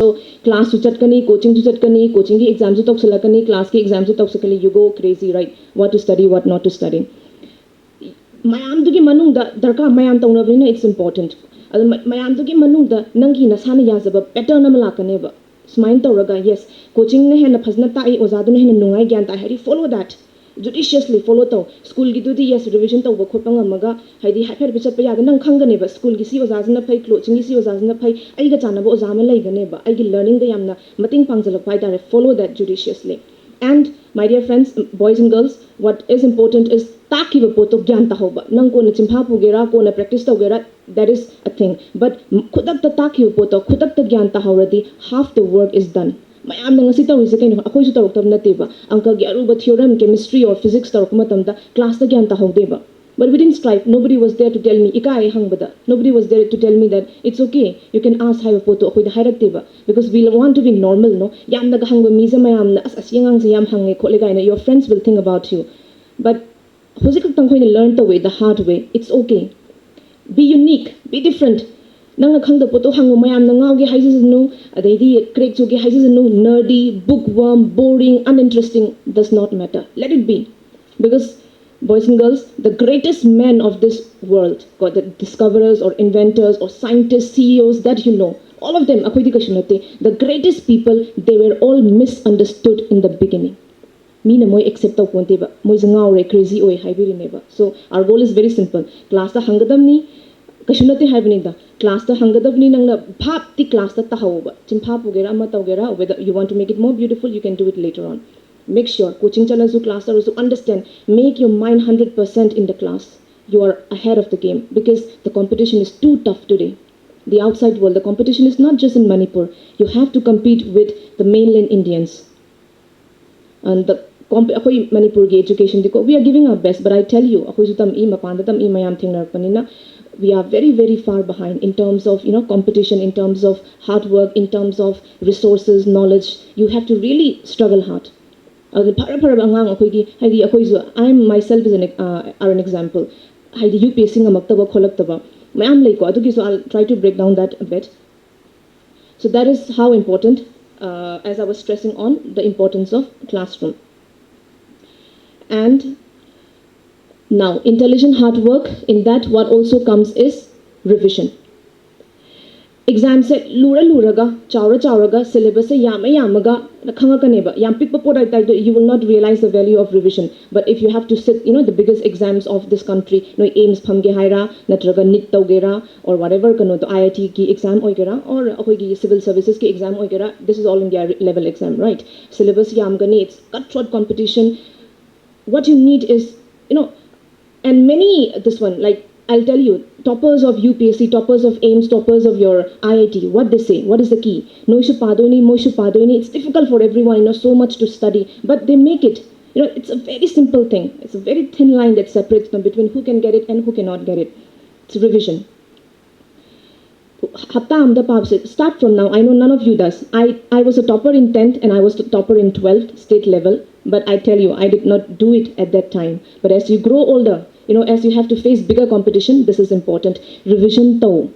So class to chatkani, coaching to chatkani, coaching ki exams to toksalakani, class ki exams to toksakani, you go crazy, right? What to study, what not to study. Mayam to ki manungda darka mayam taunabina, it's important. Mayam to ki manungda nangi nasana yazaba better namalakaneva. Smile tauraga, yes. Coaching ne hena phasna tai ozadu ne hena nungai gyan tai hari follow that. Judiciously follow to school gi dudi yes revision to khotpa ngamaga haidi hafer bichat pa yaga nang khangane ba school gi si ozazna phai coaching gi si ozazna phai ai ga chana ba ozama laigane ba ai gi learning da yamna mating pangjalak pai tare follow that judiciously. And my dear friends, boys and girls, what is important is taki ba poto gyan ta hoba nang ko na chimpha pugera ko na practice ta gera, that is a thing, but khudak ta taki ba poto khudak ta gyan ta horadi half the work is done. mayam na ngasi tawise kaino akhoi su tawak tab nateba angka gi aruba theorem chemistry or physics tawak matamda class ta gyan ta hawdeba. But we didn't strive. Nobody was there to tell me ikai hangbada. Nobody was there to tell me that it's okay, you can ask haiba poto akhoi da hairateba, because we want to be normal, no. Yam na ga hangba miza mayam na as yangang sa yam hange khole gaina, your friends will think about you. But hojik tang khoi learn the way, the hard way. It's okay, be unique, be different. Nang khangda poto hangu mayam na ngau gi haisanu adaidi crack chu gi haisanu nerdy, bookworm, boring, uninteresting, does not matter. Let it be. Because boys and girls, the greatest men of this world, got the discoverers or inventors or scientists, CEOs that you know, all of them, the greatest people, they were all misunderstood in the beginning. Mina moi accept tau ponte ba, moi ngau re crazy oi haibiri neba. So our goal is very simple. Class ta hangadam ni kashunate haibini da. Class ta hangadam ni nang na bhap ti class ta tahawa. Chimpha pugera ama tawgera, whether you want to make it more beautiful, you can do it later on. Make sure coaching chalasu class also understand, make your mind 100% in the class. You are ahead of the game, because the competition is too tough today. The outside world, the competition is not just in Manipur. You have to compete with the mainland Indians. And the Manipur education, we are giving our best, but I tell you, we are very, very far behind in terms of competition, in terms of hard work, in terms of resources, knowledge. You have to really struggle hard. I myself is an example. UPSC so I'll try to break down that a bit. So that is how important, as I was stressing on, the importance of classroom. And now, intelligent hard work, in that what also comes is revision. Exam set lura luraga, chauraga, syllabus yamaga, kangakaneba, yam pick you will not realize the value of revision. But if you have to sit, the biggest exams of this country, aims phamge haira, natraga nit tawgera, or whatever kano to IIT ki exam oigera, or civil services ki exam oigera, this is all India level exam, right? Syllabus yamgani, it's cutthroat competition. What you need is, and many, this one, like, I'll tell you, toppers of UPSC, toppers of AIMS, toppers of your IIT, what they say, what is the key? Noishu padoini, moishu padoini. It's difficult for everyone, so much to study, but they make it. It's a very simple thing. It's a very thin line that separates them between who can get it and who cannot get it. It's revision. Start from now. I know none of you does. I was a topper in 10th and I was a topper in 12th state level, but I tell you, I did not do it at that time. But as you grow older, as you have to face bigger competition, this is important. Revision to.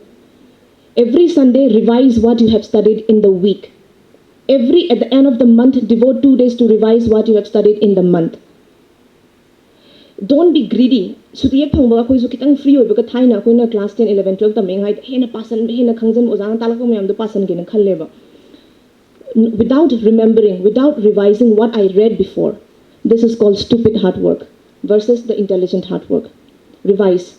Every Sunday, revise what you have studied in the week. At the end of the month, devote 2 days to revise what you have studied in the month. Don't be greedy. So the kitang free because thaina koina class 10, 11, 12 tameng hai hena pasan hena khangjan ozang talako mayam do pasan gina khalleba. Without remembering, without revising what I read before. This is called stupid hard work versus the intelligent hard work. Revise.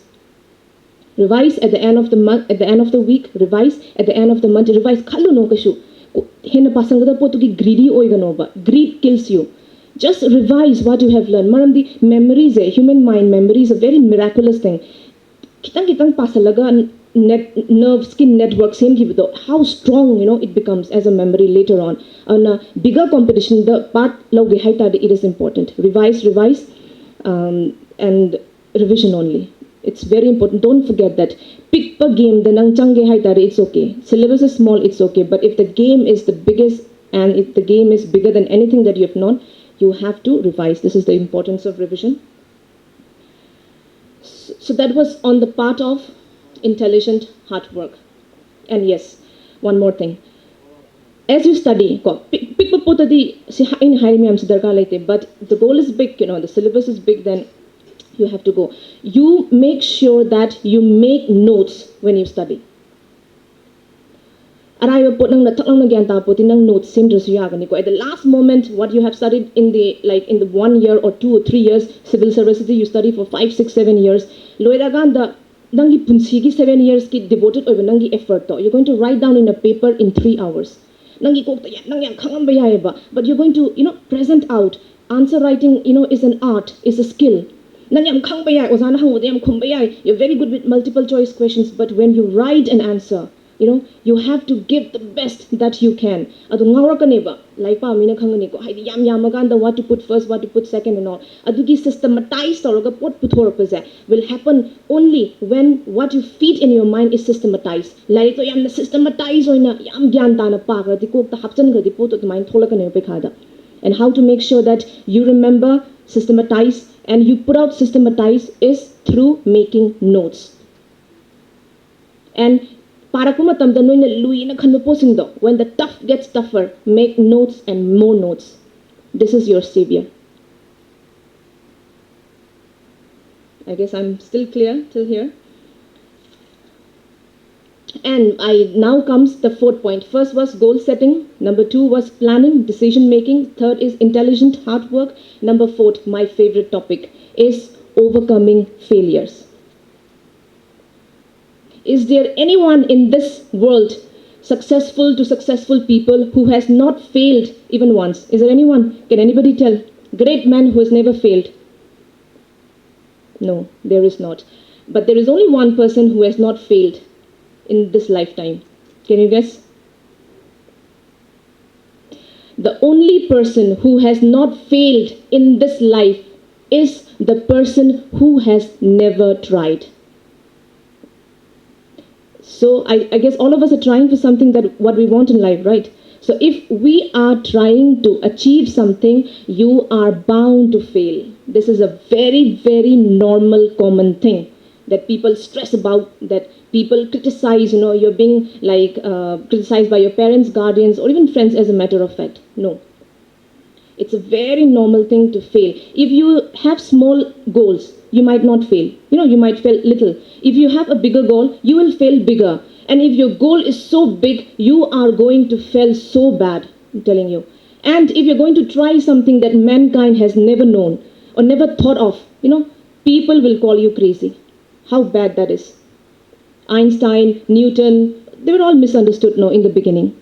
Revise at the end of the month, at the end of the week, revise at the end of the month, revise. Khallu no kashu. Hena pasangada po to ki greedy oiganoba. Greed kills you. Just revise what you have learned. Maram di memories, human mind memory is a very miraculous thing. Kitang pasalaga nerve skin network same give how strong it becomes as a memory later on. On a bigger competition, the part loge haita it is important. Revise, and revision only. It's very important. Don't forget that. Pick per game, the nang change haita it's okay. Syllabus is small, it's okay. But if the game is the biggest and if the game is bigger than anything that you have known, you have to revise. This is the importance of revision. So that was on the part of intelligent hard work. And yes, one more thing. as you study, pick up potadi in high ma'am darkar laite, but the goal is big, the syllabus is big, then you have to go. You make sure that you make notes when you study. Arrive pot nang natak lang nagyan ta poti nang notes same dress yagani ko. At the last moment, what you have studied in the 1 year or 2 or 3 years, civil services you study for 5, 6, 7 years. Loiragan the nangi punsigi 7 years ki devoted over nangi effort to. You're going to write down in a paper in 3 hours. Nangi kokta yan nang yang khangam bayay ba. But you're going to present out. Answer writing is an art, is a skill. Nang yang khang bayay ozana hang odayam khum bayay. You're very good with multiple choice questions, but when you write an answer, you have to give the best that you can. Adu ngawra kaneba like pa mina khangani ko haidi yam aganda what to put first, what to put second and all. Adugi systematize toroga pot puthorapase will happen only when what you feed in your mind is systematized. Like to yam systematize oina yam gyan ta na pa gradi ko ta hapchan gradi pot to mind thola kaneba pe khada. And how to make sure that you remember, systematize, and you put out systematize is through making notes. And when the tough gets tougher, make notes and more notes. This is your savior. I guess I'm still clear till here. And now comes the 4th point. First was goal setting. Number 2 was planning, decision making. 3rd is intelligent hard work. Number 4th, my favorite topic, is overcoming failures. Is there anyone in this world, successful to successful people, who has not failed even once? Is there anyone? Can anybody tell? Great man who has never failed? No, there is not. But there is only one person who has not failed in this lifetime. Can you guess? The only person who has not failed in this life is the person who has never tried. So I guess all of us are trying for something that what we want in life, right? So if we are trying to achieve something, you are bound to fail. This is a very, very normal, common thing that people stress about, that people criticize, you're being criticized by your parents, guardians, or even friends as a matter of fact. No. It's a very normal thing to fail. If you have small goals, you might not fail. You might fail little. If you have a bigger goal, you will fail bigger. And if your goal is so big, you are going to fail so bad, I'm telling you. And if you're going to try something that mankind has never known or never thought of, people will call you crazy. How bad that is. Einstein, Newton, they were all misunderstood in the beginning.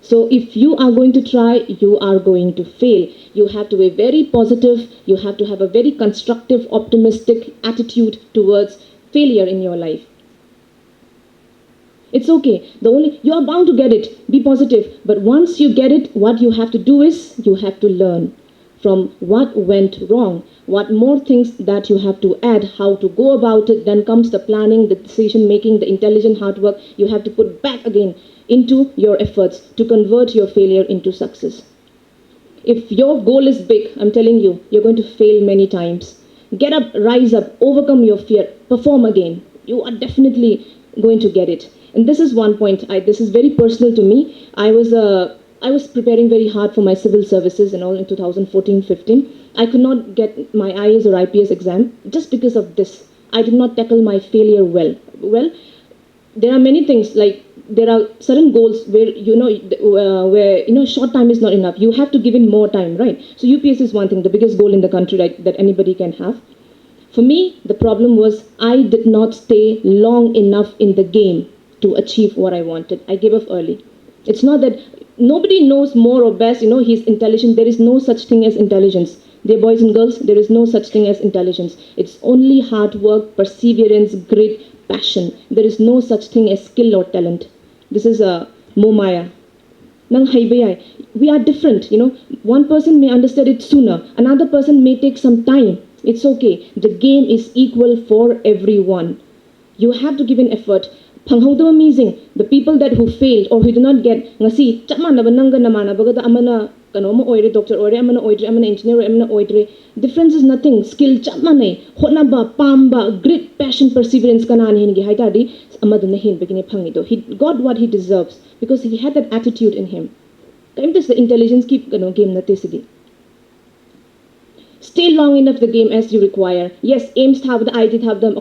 So if you are going to try, you are going to fail. You have to be very positive. You have to have a very constructive, optimistic attitude towards failure in your life. It's okay. You are bound to get it. Be positive. But once you get it, what you have to do is you have to learn from what went wrong, what more things that you have to add, how to go about it. Then comes the planning, the decision making, the intelligent hard work. You have to put back again into your efforts to convert your failure into success. If your goal is big, I'm telling you, you're going to fail many times. Get up, rise up, overcome your fear, perform again. You are definitely going to get it. And this is one point. This is very personal to me. I was preparing very hard for my civil services and all in 2014-15. I could not get my IAS or IPS exam just because of this. I did not tackle my failure well. Well, there are many things, like there are certain goals where short time is not enough. You have to give in more time, right? So UPS is one thing, the biggest goal in the country, right, that anybody can have. For me, the problem was I did not stay long enough in the game to achieve what I wanted. I gave up early. It's not that nobody knows more or best, he's intelligent. There is no such thing as intelligence. Dear boys and girls, there is no such thing as intelligence. It's only hard work, perseverance, grit, passion. There is no such thing as skill or talent. This is a momaya. We are different, One person may understand it sooner. Another person may take some time. It's okay. The game is equal for everyone. You have to give an effort. Amazing. The people who failed or who did not get ngasi chamana bananga namana bagada amana kanoma oire doctor oire amana oire amana engineer amana oire. Difference is nothing. Skill chamane honaba pamba grit passion perseverance kanani hingi haitadi amaduna hin begini phangido. He got what he deserves because he had that attitude in him. kaimta sa intelligence ki game nate sidi. Stay long enough the game as you require. Yes, aims have the IT have them.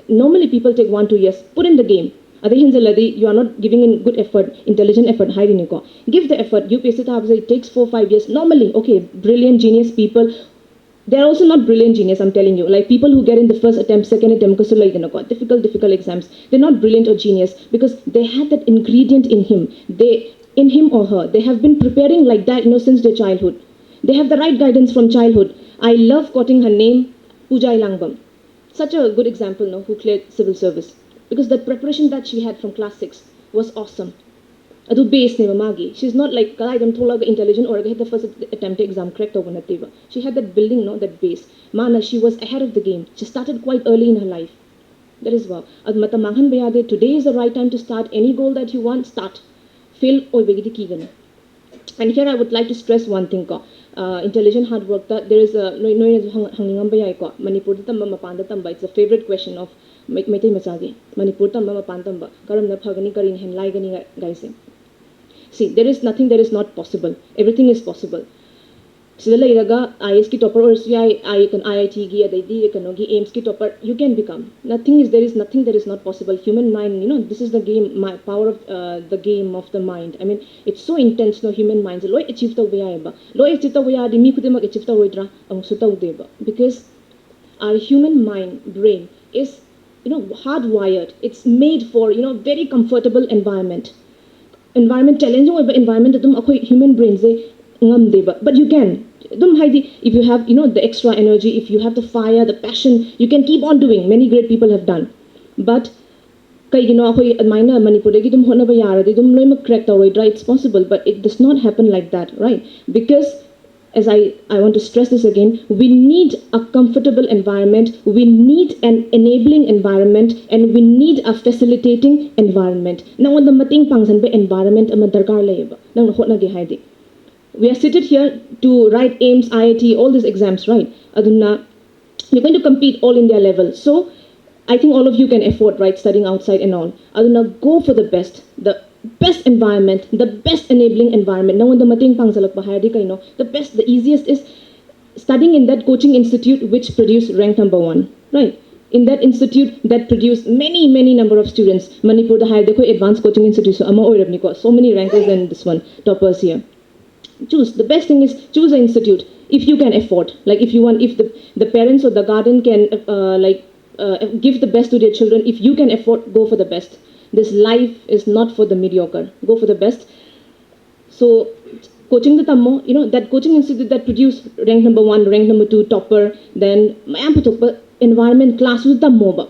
Normally people take 1-2 years. Put in the game. You are not giving in good effort, intelligent effort. Give the effort. You pace it takes 4-5 years. Normally, okay, brilliant genius people. They're also not brilliant genius, I'm telling you. Like people who get in the first attempt, second attempt, because difficult exams. They're not brilliant or genius because they had that ingredient in him. In him or her, they have been preparing like that, since their childhood. They have the right guidance from childhood. I love quoting her name, Pooja Ilangbam. Such a good example, who cleared civil service. Because the preparation that she had from class 6 was awesome. Adu base ne magi. She's not like kalaidam tholaga intelligent or the first attempt exam correct over nativa. She had that building, that base. Mana, she was ahead of the game. She started quite early in her life. That is wow. Admata manghan bayade. Today is the right time to start any goal that you want. Start. Fail or begidi kigana. And here I would like to stress one thing. Intelligent hard work. There is a hangingam bayai ko. Manipur tamba mapanda tamba. It's a favorite question of Maitai Masagi. Manipur tamba mapanda. Karam na phagani karin hen lai gani guys. See, there is nothing that is not possible. Everything is possible. Sidala iraga IS ki topper or IIT gi adaidi kanogi aims ki topper you can become. There is nothing that is not possible. Human mind, this is the game, power of the game of the mind. I mean, it's so intense. Human minds. Loy achieve ta waya Loy achieve ta waya di mi kudemak achieve ta woidra ang suta udeba because our human mind brain is hardwired. It's made for very comfortable environment challenging environment human brains but you can if you have the extra energy, if you have the fire, the passion, you can keep on doing. Many great people have done, but it's possible, but it does not happen like that, right? Because as I want to stress this again, we need a comfortable environment, we need an enabling environment, and we need a facilitating environment. Now, on the mating pangsan be environment amadarkar layeba. Nang hotna ge haidi. We are seated here to write AIMS, IIT, all these exams, right? Aduna, you're going to compete all India level. So, I think all of you can afford, right, studying outside and all. Aduna, go for the best environment, the best enabling environment. Now, when the mating pangsalak bahayadi kaino, the easiest is studying in that coaching institute which produced rank number 1, right? In that institute that produced many number of students. Manipur the higher advanced coaching institute, so many rankers than this one, toppers here. Choose. The best thing is choose an institute if you can afford. Like if the parents or the guardian can give the best to their children. If you can afford, go for the best. This life is not for the mediocre. Go for the best. So, coaching the tammo, that coaching institute that produced rank number 1, rank number 2, topper, then environment class with tammo.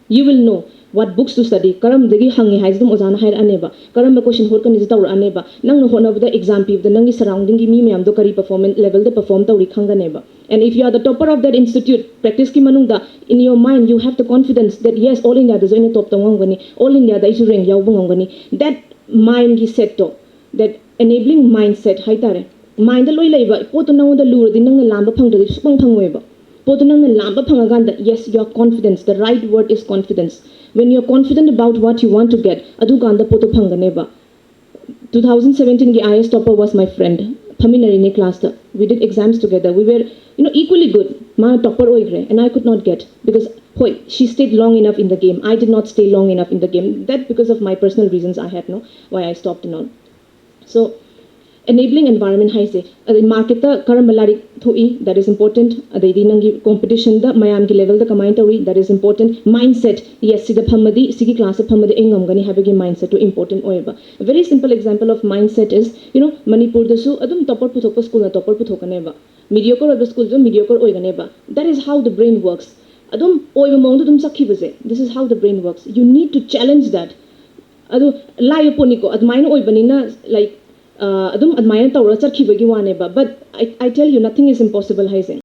You will know what books to study. Karam degi hangi hais dum ozana hair aneba. Karam ba question hor kan is tawra aneba. Nang no hona the exam peep the nangi surrounding gi mi me am do kari performance level the perform tawri khanga neba. And if you are the topper of that institute, practice ki manungda, in your mind you have the confidence that yes, all India is in top tawangani, all India is rank yawbungani. That mind gi set to, that enabling mindset haitare. Mind the loy leba, poto nang the lure di nang lamba phang de supang phangweba. Poto nang lamba phangaganda, yes, your confidence. The right word is confidence. When you're confident about what you want to get, adu ganda poto phanganeba. 2017 ki IS topper was my friend. Paminarini class. We did exams together. We were, equally good. Ma topper oigre, and I could not get because she stayed long enough in the game. I did not stay long enough in the game. That because of my personal reasons I had why I stopped and all. So, enabling environment hai se. Market the karambalari thoi, that is important. Adaidi nangi competition the mayam ki level the kamain tawi, that is important. Mindset, yes, sida phamadi, sigi class phamadi engam gani habagi mindset to important oiba. A very simple example of mindset is, Manipur dasu adum topper puthokpa school na topper puthokaneba. Mediocre of the school mediocre oiganeba. That is how the brain works. Adum oiba mong dum sakhi baze. This is how the brain works. You need to challenge that. Adu lai poniko admain oibanina like adum admire tawra charkhibagi waneba, but I tell you nothing is impossible haisen.